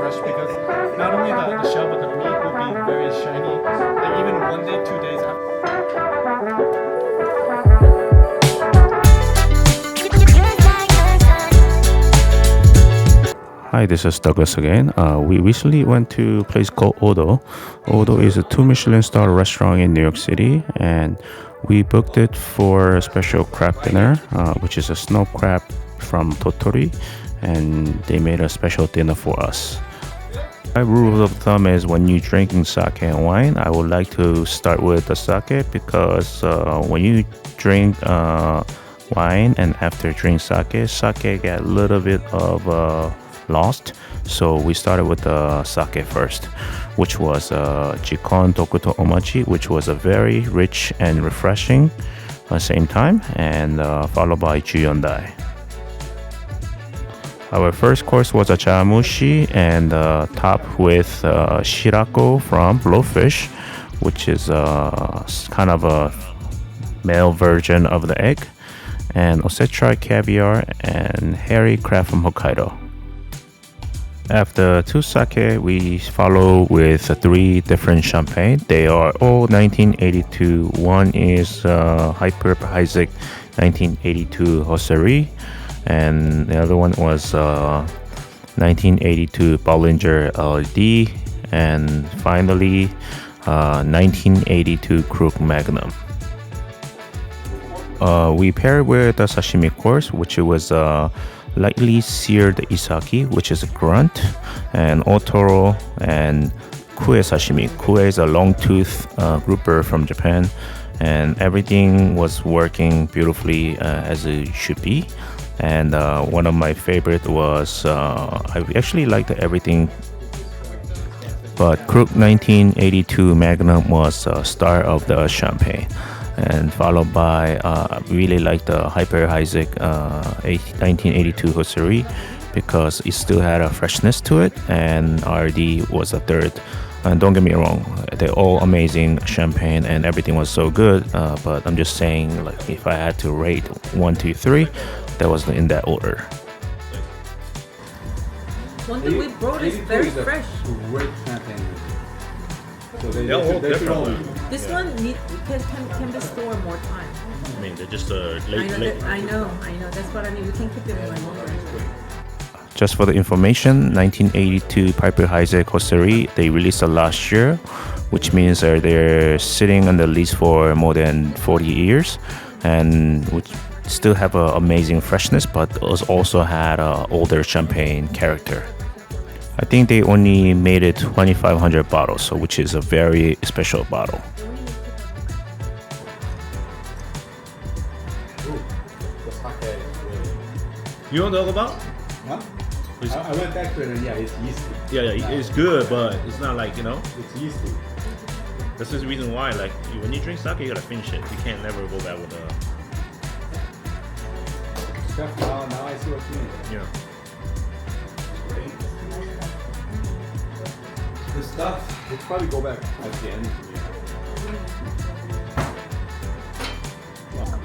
fresh because not only the shell but the meat will be very shiny. Like even 1 day, 2 days after. Hi, this is Douglas again. We recently went to a place called Odo. Odo is a 2 Michelin star restaurant in New York City, and we booked it for a special crab dinner, which is a snow crab from Totori, and they made a special dinner for us. My rule of thumb is when you drinking sake and wine, I would like to start with the sake because when you drink wine and after drink sake get a little bit of lost. So we started with the sake first, which was Jikon Dokuto Omachi, which was a very rich and refreshing at the same time, and followed by Juyondai. Our first course was a chamushi and topped with shirako from blowfish, which is kind of a male version of the egg, and osetra caviar and hairy crab from Hokkaido. After two sake, we follow with 3 different champagne. They are all 1982. One is Hyper Isaac 1982 Hossery, and the other one was 1982 Bollinger LD, and finally 1982 Krug Magnum. We paired with a sashimi course, which was lightly seared isaki, which is a grunt, and otoro and kue sashimi. Kue is a long tooth grouper from Japan, and everything was working beautifully as it should be. And one of my favorite was I actually liked everything, but Krug 1982 Magnum was star of the champagne, and followed by really like the Hyper Isaac 1982 Hossery because it still had a freshness to it, and RD was a third. And don't get me wrong, they're all amazing champagne and everything was so good, but I'm just saying, like, if I had to rate 1, 2, 3, that was in that order. One thing we brought is very fresh. Great champagne. So They're all different. This one can be stored more time. I mean, they're just I know. That's what I mean. We can keep it more longer. Just for the information, 1982 Piper Isaac Hossery, they released it last year, which means they're sitting on the lease for more than 40 years, and which still have an amazing freshness, but also had an older champagne character. I think they only made it 2,500 bottles, so which is a very special bottle. You don't talk about? Huh? I went back to it and yeah, it's yeasty. Yeah, it's good, but it's not like, It's yeasty. this is the reason why, like, when you drink sake, you gotta finish it. You can't never go back with Chef, now I see what you mean. The stuff, we'll probably go back at the end.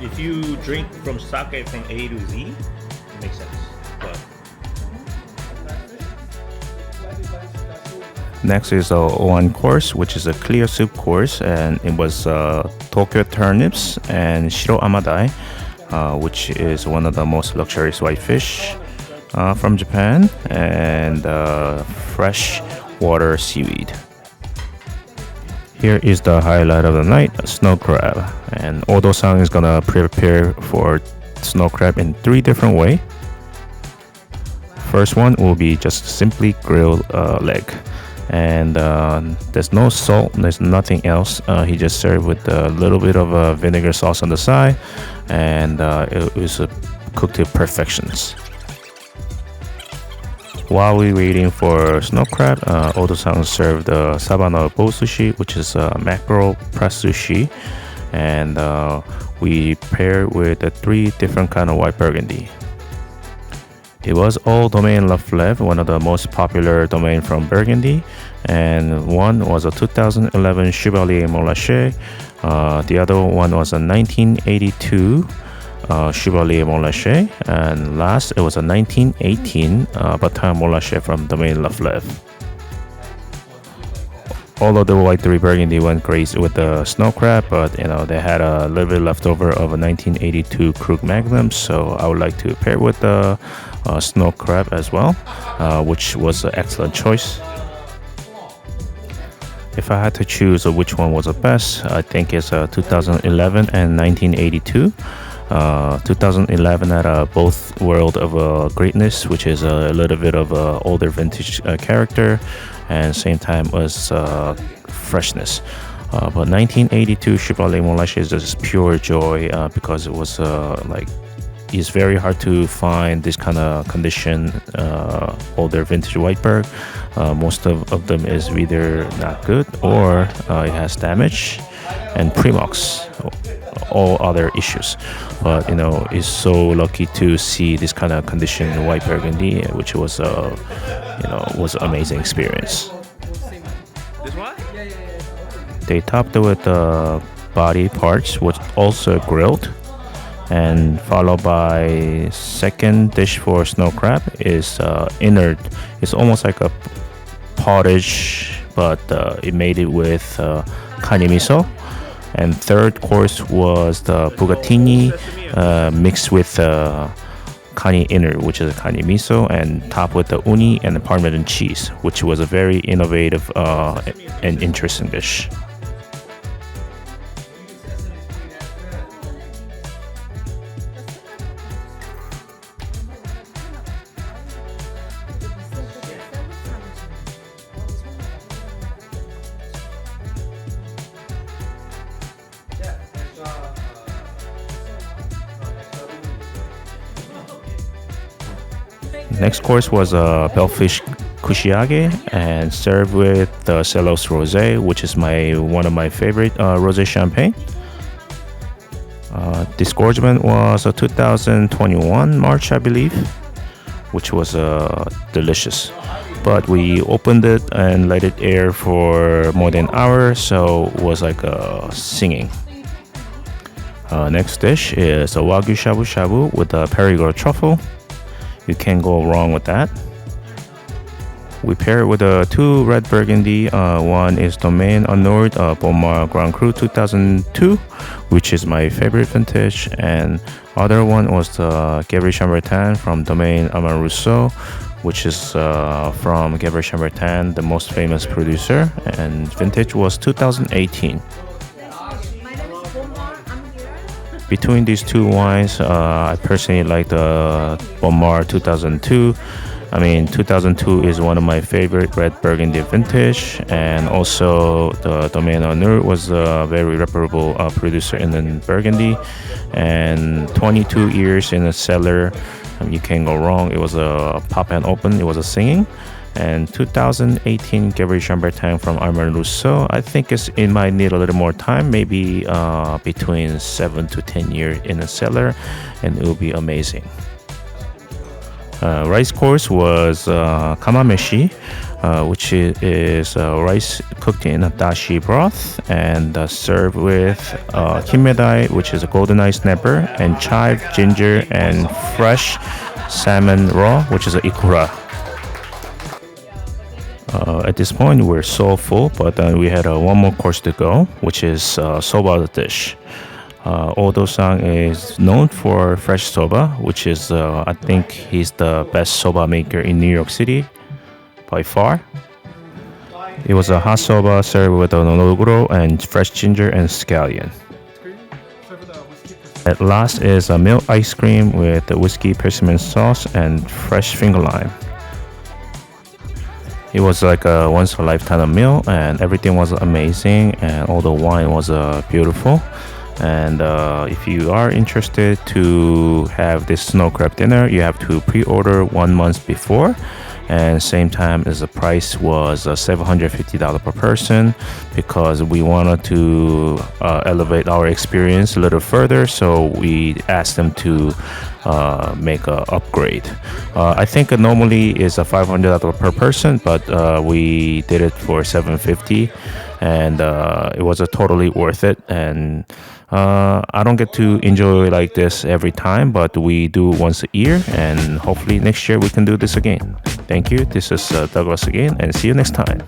If you drink from sake from A to Z, it makes sense. But Next is a one course, which is a clear soup course, and it was Tokyo turnips and shiro amadai, which is one of the most luxurious white fish from Japan, and fresh water seaweed. Here is the highlight of the night, snow crab, and Odo-san is gonna prepare for snow crab in 3 different ways. First one will be just simply grilled leg, and there's no salt, there's nothing else. He just served with a little bit of vinegar sauce on the side, and it was cooked to perfections. While we waiting for snow crab, Odo-san served the sabano bowl sushi, which is mackerel press sushi, and we paired with the 3 different kind of white burgundy. It was all Domaine La Fleuve, one of the most popular domain from Burgundy, and one was a 2011 Chevalier Montrachet. The other one was a 1982 Chevalier Montrachet, and last it was a 1918 Batin Montrachet from Domaine La Fleuve. Although the white 3 burgundy went great with the snow crab, but they had a little bit left over of a 1982 Krug Magnum, so I would like to pair with the snow crab as well, which was an excellent choice. If I had to choose which one was the best, I think it's 2011 and 1982. 2011 had both world of greatness, which is a little bit of older vintage character, and same time was freshness. But 1982 Chevrolet Monarch is just pure joy because it was it's very hard to find this kind of condition older vintage Whiteberg. Most of them is either not good or it has damage and pre-mox, all other issues. But it's so lucky to see this kind of condition in white burgundy, which was was an amazing experience. This one? They topped it with body parts, which also grilled, and followed by second dish for snow crab is innard. It's almost like a pottage, but it made it with kani miso. And third course was the bugatini mixed with kani innard, which is a kani miso, and topped with the uni and the parmesan cheese, which was a very innovative and interesting dish. Next course was a bellfish kushiage and served with the Celos Rosé, which is one of my favorite rosé champagne. Disgorgement was a 2021 March, I believe, which was delicious. But we opened it and let it air for more than an hour, so it was like singing. Next dish is a Wagyu shabu shabu with a Perigord truffle. You can't go wrong with that. We pair it with two red burgundy. One is Domaine Honored Beaumont Grand Cru 2002, which is my favorite vintage, and other one was the Gabriel Chambertin from Domaine Amand Rousseau, which is from Gabriel Chambertin, the most famous producer, and vintage was 2018. Between these two wines, I personally like the Beaumont 2002. I mean, 2002 is one of my favorite red burgundy vintage, and also the Domaine Honored was a very reputable producer in the Burgundy, and 22 years in the cellar. You can't go wrong. It was a pop and open. It was a singing. And 2018 Gabriel Chambertin from Armand Rousseau, I think it might need a little more time, maybe between 7 to 10 years in the cellar, and it will be amazing. Rice course was kamameshi, which is rice cooked in a dashi broth and served with kinmedai, which is a golden ice snapper, and chive, ginger, and fresh salmon raw, which is a ikura. At this point, we're so full, but we had one more course to go, which is soba dish. Odo-san is known for fresh soba, which is, I think he's the best soba maker in New York City, by far. It was a hot soba served with nonoguro and fresh ginger and scallion. At last is a milk ice cream with the whiskey persimmon sauce and fresh finger lime. It was like a once-a-lifetime meal, and everything was amazing, and all the wine was beautiful. And if you are interested to have this snow crab dinner, you have to pre-order 1 month before. And same time as the price was $750 per person, because we wanted to elevate our experience a little further, so we asked them to make an upgrade. I think normally is a $500 per person, but we did it for $750, and it was totally worth it. And I don't get to enjoy like this every time, but we do once a year, and hopefully next year we can do this again. Thank you. This is Douglas again, and see you next time.